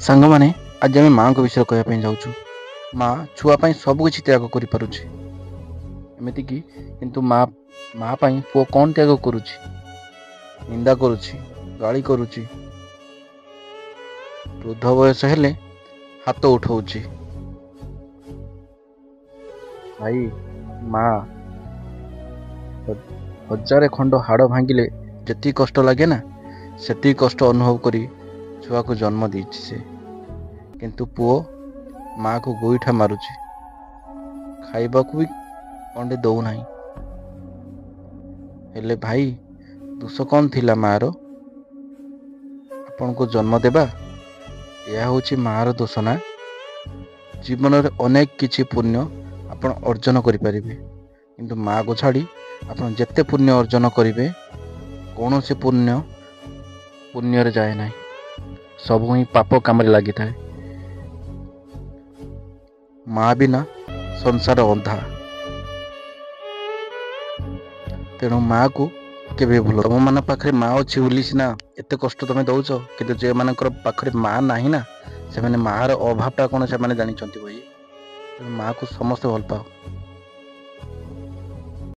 ସାଙ୍ଗମାନେ ଆଜି ଆମେ ମାଆଙ୍କ ବିଷୟରେ କହିବା ପାଇଁ ଯାଉଛୁ। ମା ଛୁଆ ପାଇଁ ସବୁ କିଛି ତ୍ୟାଗ କରିପାରୁଛି, ଏମିତିକି କିନ୍ତୁ ମା ପାଇଁ ପୁଅ କ'ଣ ତ୍ୟାଗ କରୁଛି? ନିନ୍ଦା କରୁଛି, ଗାଳି କରୁଛି, ବୃଦ୍ଧ ବୟସ ହେଲେ ହାତ ଉଠଉଛି। ଭାଇ, ମା ହଜାରେ ଖଣ୍ଡ ହାଡ଼ ଭାଙ୍ଗିଲେ ଯେତିକି କଷ୍ଟ ଲାଗେ ନା, ସେତିକି କଷ୍ଟ ଅନୁଭବ କରି ଛୁଆକୁ ଜନ୍ମ ଦେଇଛି ସେ। କିନ୍ତୁ ପୁଅ ମାଆକୁ ଗୋଇଠା ମାରୁଛି, ଖାଇବାକୁ ବି ଗଣ୍ଡେ ଦଉନାହିଁ। ହେଲେ ଭାଇ, ଦୋଷ କ'ଣ ଥିଲା ମାଆର? ଆପଣଙ୍କୁ ଜନ୍ମ ଦେବା ଏହା ହେଉଛି ମାଆର ଦୋଷ ନା? ଜୀବନରେ ଅନେକ କିଛି ପୁଣ୍ୟ ଆପଣ ଅର୍ଜନ କରିପାରିବେ, କିନ୍ତୁ ମାଆକୁ ଛାଡ଼ି ଆପଣ ଯେତେ ପୁଣ୍ୟ ଅର୍ଜନ କରିବେ କୌଣସି ପୁଣ୍ୟରେ ଯାଏ ନାହିଁ। ସବୁ ହିଁ ପାପ କାମରେ ଲାଗିଥାଏ। ମା ବିନା ସଂସାର ଅନ୍ଧା। ତେଣୁ ମାଆକୁ କେବେ ଭୁଲ। ତମମାନଙ୍କ ପାଖରେ ମା ଅଛି ବୋଲି ସିନା ଏତେ କଷ୍ଟ ତମେ ଦଉଛ, କିନ୍ତୁ ଯେଉଁମାନଙ୍କର ପାଖରେ ମା ନାହିଁ ନା, ସେମାନେ ମାଆର ଅଭାବଟା କ'ଣ ସେମାନେ ଜାଣିଛନ୍ତି ଭାଇ। ତେଣୁ ମାଆକୁ ସମସ୍ତେ ଭଲ ପାଅ।